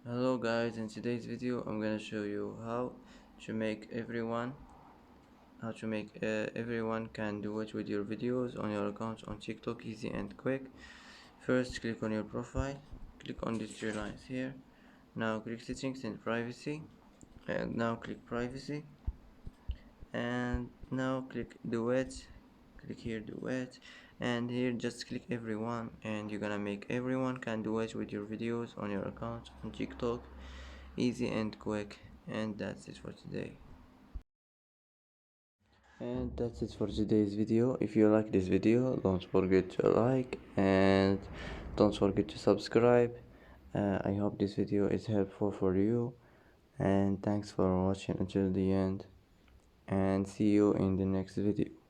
Hello guys, in today's video I'm gonna show you to make everyone everyone can do it with your videos on your account on TikTok, easy and quick. First, click on your profile, click on these three lines here. Now click settings and privacy, and now click privacy, and now click duet. Click here duet, and here just click everyone, and you're gonna make everyone can do it with your videos on your account on TikTok, easy and quick. And that's it for today. And that's it for today's video. If you like this video, don't forget to like and don't forget to subscribe. I hope this video is helpful for you, and thanks for watching until the end, and see you in the next video.